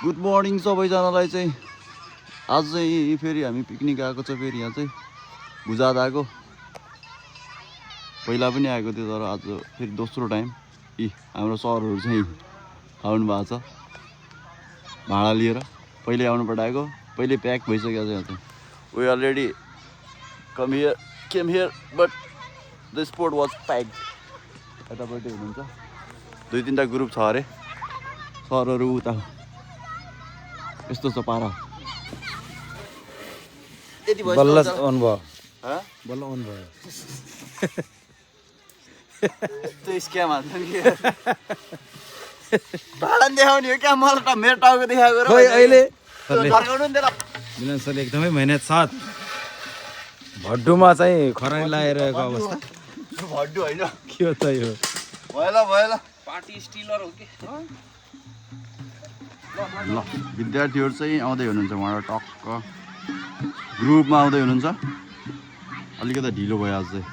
Good morning सबैजनालाई चाहिँ आज चाहिँ फेरि हामी पिकनिक आएको छ। फेरि यहाँ चाहिँ भुजाद आएको, पहिला पनि आएको थियो तर आज फेरि दोस्रो टाइम। हाम्रो सरहरू चाहिँ आउनु भएको छ भाडा लिएर। पहिले आउनु पठाएको, पहिले प्याक भइसकेको छ यहाँ चाहिँ। We already came here but the spot was packed. यतापट्टि हुनुहुन्छ 2-3टा ग्रुप छ अरे सरहरू उता। यस्तो छ पारा। बल्ल अन भयो, बल्ल अन भयो। यस्तो स्क्याम हान्छ नि भाडा देखाउने हो क्या? मलाई त मेरो टाउको देखाएको र अहिले फर्काउनु नि त्यसलाई। मिलन सरले एकदमै मेहनत साथ भड्डुमा चाहिँ खरानी लगाइरहेको अवस्था। भड्डु होइन के हो त यो? भयो पार्टी स्टिलर हो कि? ल विद्यार्थीहरू चाहिँ आउँदै हुनुहुन्छ उहाँबाट टक्क ग्रुपमा आउँदै हुनुहुन्छ। अलिकति ढिलो भयो आज चाहिँ,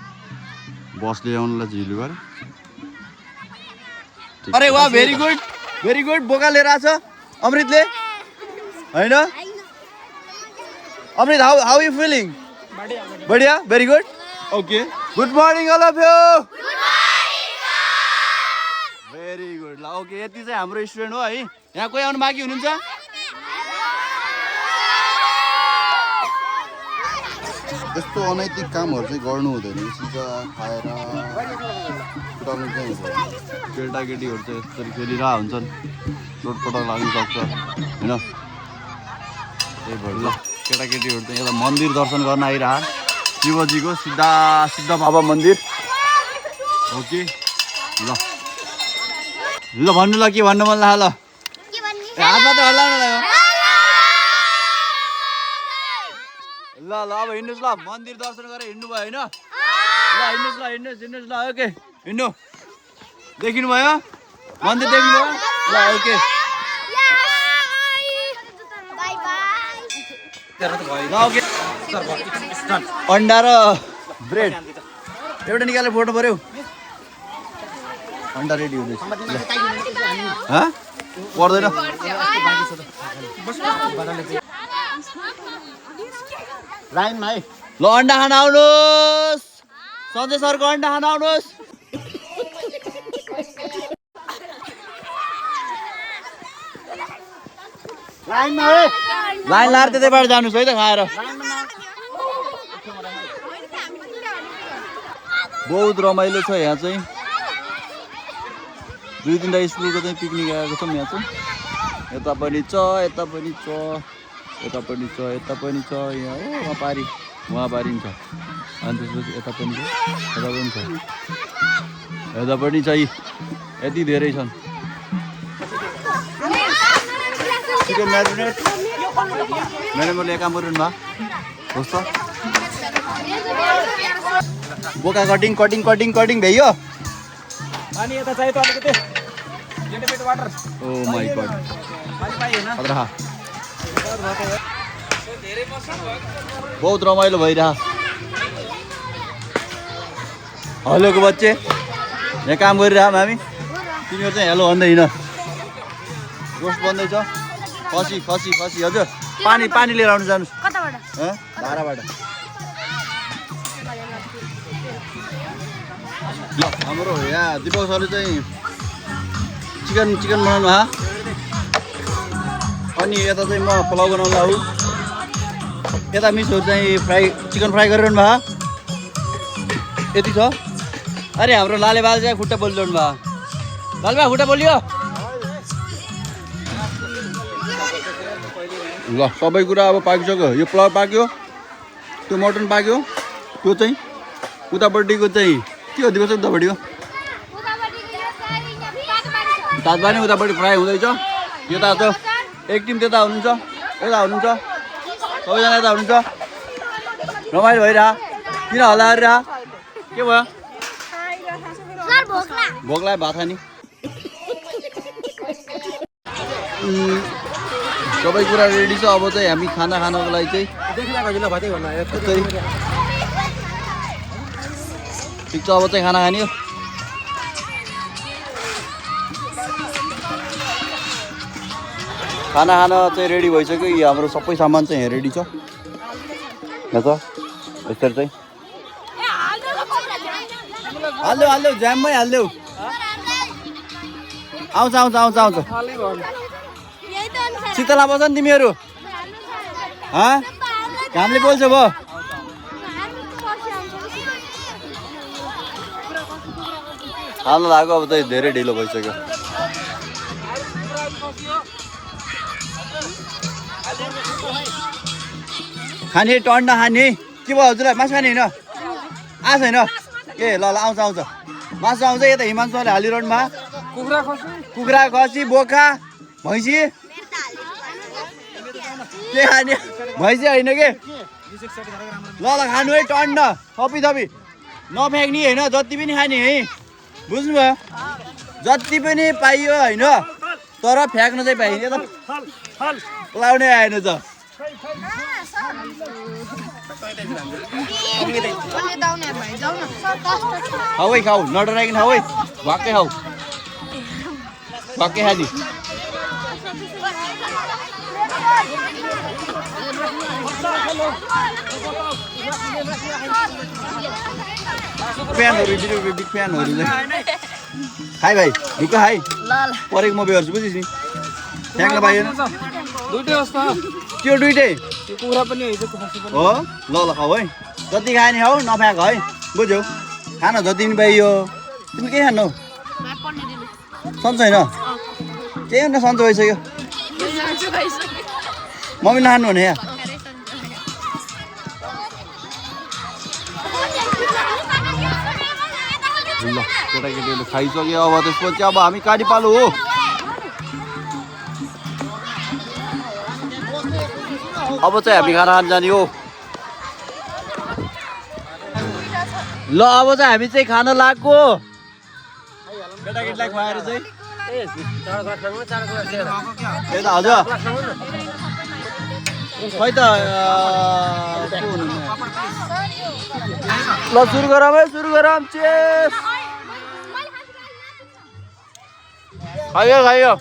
बसले आउनुलाई ढिलो गर्यो। अरे वाह, भेरी गुड बोका लिएर आछ अमृतले होइन? Amrit how you feeling? बढिया, very good, okay. Good morning all of you. Very good. ल ओके, यति चाहिँ हाम्रो स्टुडेन्ट हो है। यहाँ कोही आउनु बाँकी हुनुहुन्छ? यस्तो अनैतिक कामहरू चाहिँ गर्नु हुँदैन। सिधा खाएर कुटाउनु चाहिँ हुँदैन। केटाकेटीहरू चाहिँ यसरी खेलिरहेको हुन्छन्, चोटपटक लाग्नु सक्छ होइन? त्यही भएर ल केटाकेटीहरू चाहिँ यता मन्दिर दर्शन गर्न आइरह। शिवजीको सिद्ध बाबा मन्दिर। ओके ल भन्नु ल, के भन्नु मन लाग्यो? ल हातमा त हल्लाउनु ल अब हिँड्नुहोस्। ल मन्दिर दर्शन गरेर हिँड्नु भयो होइन? ल हिँड्नुहोस् ल ओके हिँड्नु। देखिनु भयो मन्दिर? देख्नुभयो? ल ओके ल ओके। अन्डा र ब्रेड एउटा निकालेर फोटो पऱ्यो। अन्डा रेडी हुँदैछ। पर्दैन लाइनमा है। ल अन्डा खान आउनुहोस्, सञ्जय सरको अन्डा खान आउनुहोस्। लाइनमा है, लाइन लाएर त्यतैबाट जानुहोस् है त खाएर। बहुत रमाइलो छ यहाँ चाहिँ। 2-3टा स्कुलको चाहिँ पिकनिक आएको छौँ यहाँ चाहिँ। यता पनि छ, यता पनि छ, यता पनि छ, यता पनि छ। यहाँ हो वहाँ पारि छ। अनि त्यसपछि यता पनि छ, यता पनि छ, यता पनि छ। यति धेरै छन्। चिकन म्यारिनेट म्यानेमले काम गरिरहनु भयो होस् त। बोका कटिङ भइयो। पानी यता चाहियो त अलिकति। वाटर। Oh my god. अद्रा बहुत रमाइलो भइरह। हेलोको बच्चे यहाँ काम गरिरहौँ हामी। तिमीहरू चाहिँ हेलो भन्दै हिँड। रोस्ट बन्दैछ। खसी हजुर। पानी लिएर आउनु जानुहोस्। धाराबाट। ल हाम्रो यहाँ दिपक सरले चाहिँ चिकन बनाउनु भयो। अनि यता चाहिँ म पुलाउ बनाउनु आऊ। यता मिसहरू चाहिँ चिकन फ्राई गरिरहनु भयो। यति छ। अरे हाम्रो लालेबाल चाहिँ खुट्टा बोलिरहनु भयो। लालबा खुट्टा बोलियो। ल सबै कुरा अब पाकिसक्यो। यो पुलाउ पाक्यो, त्यो मटन पाक्यो, त्यो चाहिँ उतापट्टिको चाहिँ के हो दिवस? उतापट्टिको ताजबानी उतापट्टि फ्राई हुँदैछ। यता त एक टिम त्यता हुनुहुन्छ, सबैजना यता हुनुहुन्छ। रमाइलो भइरह। किन हल्ला गरिरह? के भयो? भोक लाग्यो भात खाने। सबै कुरा रेडी छ। अब चाहिँ हामी खाना खानको लागि चाहिँ ठिक छ। अब चाहिँ खाना खाने हो। खाना खाना चाहिँ रेडी भइसक्यो। यो हाम्रो सबै सामान चाहिँ यहाँ रेडी छ। यहाँ छ यसरी चाहिँ हाल्देऊ हाल्देऊ ज्याममै हाल्देऊ। आउँछ आउँछ आउँछ आउँछ। शीतला बस्छ नि तिमीहरू? घामले बोल्छ भयो। हाल्नु लाग्यो अब चाहिँ धेरै ढिलो भइसक्यो। खाने टन्ड खाने के भयो हजुरलाई? मासु खाने होइन? आएको छैन ए ल ल आउँछ आउँछ मासु आउँछ। यता हिमांशुले हालिरहनुमा कुखुरा खसी बोका भैँसी के खाने? भैँसी होइन के? ल ल खानु है टन्ड थपी थपी नफ्याँक्ने होइन। जति पनि खाने है बुझ्नुभयो? जति पनि पाइयो होइन तर फ्याँक्न चाहिँ पाइने त लाउने आएन त। खाऊ है खाऊ नडराइकन खाऊ है भक्कै खाऊ भक्कै खाने। फ्यानहरू बिग फ्यानहरू चाहिँ खाइ भाइ ढुक्क खाइ परेको म बेहोर्छु बुझिस् नि। फ्याँक्न पाइएन त्यो दुइटै हो। ल ल खाऊ है जति खाने खाऊ नफ्याँक है बुझ्यौ? खान जति पनि पाइयो। तिमी के खानु? सन्चो होइन केही हुन्न सन्चो भइसक्यो। मम्मी नखानु भने यहाँ ल केटाकेटीहरूले खाइसक्यो। अब त्यसपछि अब हामी काडी पालो हो। अब चाहिँ हामी खाना खान जाने हो। ल अब चाहिँ हामी चाहिँ खान लाग्यो। केटाकेटीलाई खुवाएर चाहिँ यता हजुर खै त ल सुरु गरौँ है सुरु गरौँ। चेस खाइयो खाइयो।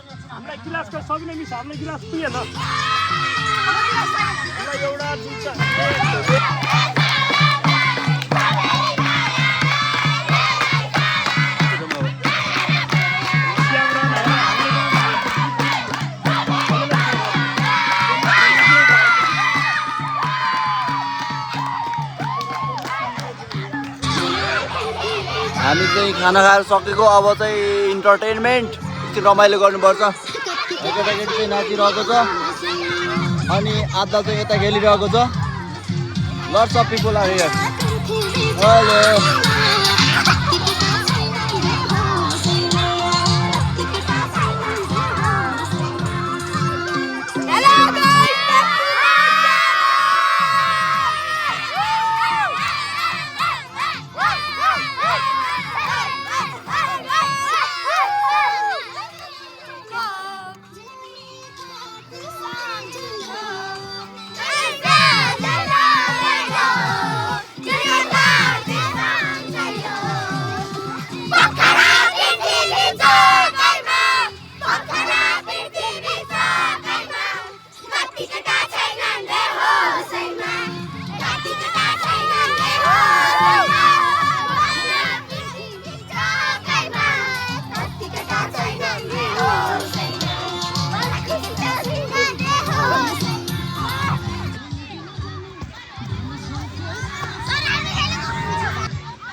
हामी चाहिँ खाना खाएर सकेको। अब चाहिँ इन्टरटेनमेन्ट एकछिन रमाइलो गर्नुपर्छ। केटाकेटी चाहिँ नाचिरहेको छ अनि आधा चाहिँ यता खेलिरहेको छ। Lots of people are here. Hello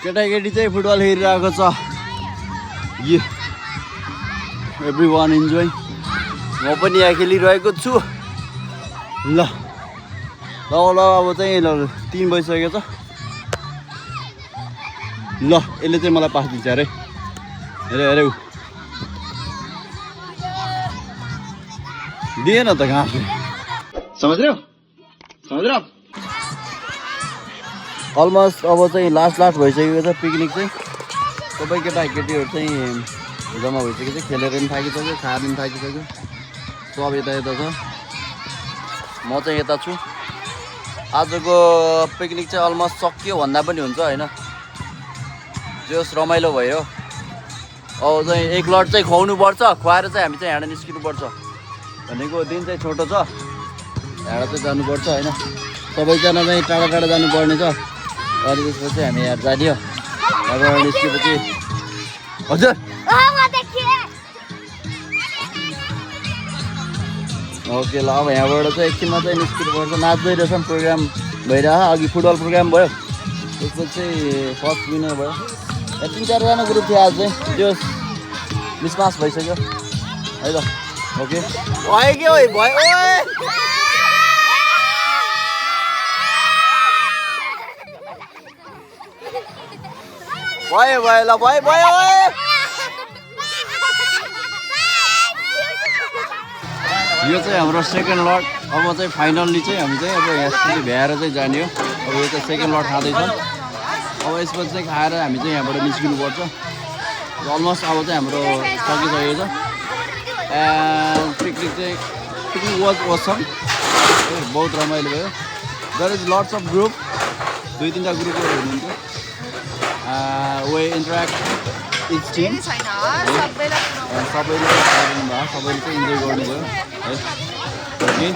केटाकेटी चाहिँ फुटबल हेरिरहेको छ। ये एभ्री वान इन्जोय। म पनि यहाँ खेलिरहेको छु। ल ल ल अब चाहिँ ल 3 बजिसकेको छ। ल यसले चाहिँ मलाई पास दिन्छ अरे अरे अरे दिएन त घाँस समझ रहे हो? अलमोस्ट अब चाहिँ लास्ट भइसकेको छ पिकनिक चाहिँ। सबै केटाकेटीहरू चाहिँ जम्मा भइसकेको छ। खेलेर पनि थाकिसक्यो खाएर पनि थाकिसक्यो। सब यता यता छ म चाहिँ यता छु। आजको पिकनिक चाहिँ अलमोस्ट सकियो भन्दा पनि हुन्छ होइन। जोस् रमाइलो भयो। अब चाहिँ एक लट चाहिँ खुवाउनु पर्छ। खुवाएर चाहिँ हामी चाहिँ यहाँ निस्किनुपर्छ। भनेको दिन चाहिँ छोटो छ, यहाँबाट चाहिँ जानुपर्छ होइन, सबैजना चाहिँ टाढा टाढा जानुपर्ने छ। अनि त्यसपछि हामी यहाँ जाने हो, यहाँबाट निस्केपछि हजुर ओके ल। अब यहाँबाट चाहिँ एकछिनमा चाहिँ निस्किनुपर्छ, नाच्दै रहेछन्, प्रोग्राम भइरहेछ। अघि फुटबल प्रोग्राम भयो, त्यसपछि चाहिँ फर्स्ट विनर भयो। यहाँ 3-4जना ग्रुप थियो आज चाहिँ, त्यो मिसमास भइसक्यो है त। ओके भयो कि ओइ भयो भयो भयो ल भयो भयो यो चाहिँ हाम्रो सेकेन्ड लट। अब चाहिँ फाइनल्ली चाहिँ हामी चाहिँ अब यहाँ भ्याएर चाहिँ जाने हो। अब यो चाहिँ सेकेन्ड लट खाँदैछ। अब यसपछि चाहिँ खाएर हामी चाहिँ यहाँबाट निस्किनुपर्छ। अलमोस्ट अब चाहिँ हाम्रो सकिसकेको छ। एन्ड पिकनिक वाज असम, बहुत रमाइलो भयो। There is lots of group, 2-3टा ग्रुपहरू हुनुहुन्थ्यो। वे इन्टरेक्ट इच टिम, सबैले चाहिँ इन्जोय गर्नुभयो है। ओके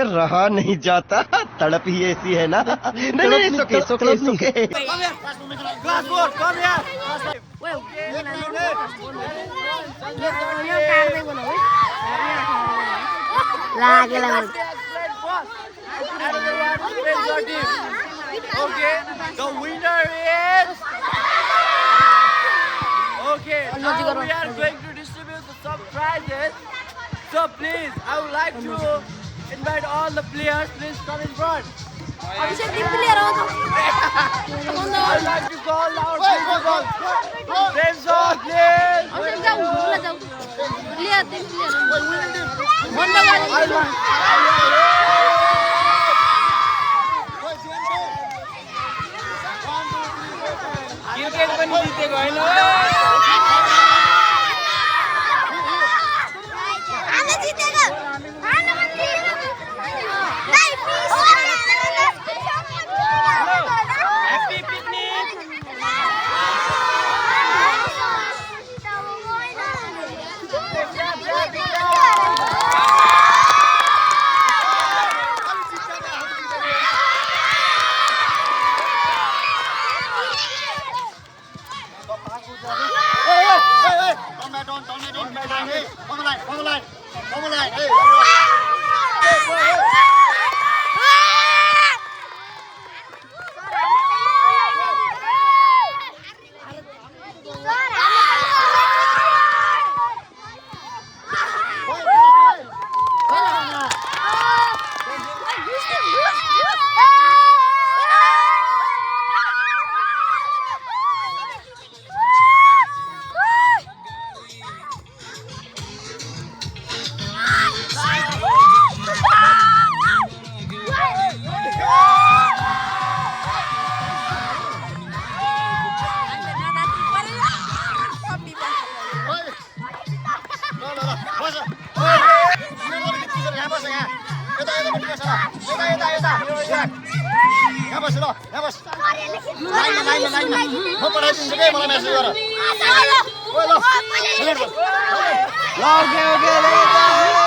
रहा नहीं जाता, तड़प ही ऐसी है ना। नहीं सुके सुके सुके Okay, the winner is. Okay, now we are going to distribute some prizes. So please, I would like to invite all the players. Please come in front. I would like to call our principal. Principal, please. Cricket पनि जितेको होइन। Okay,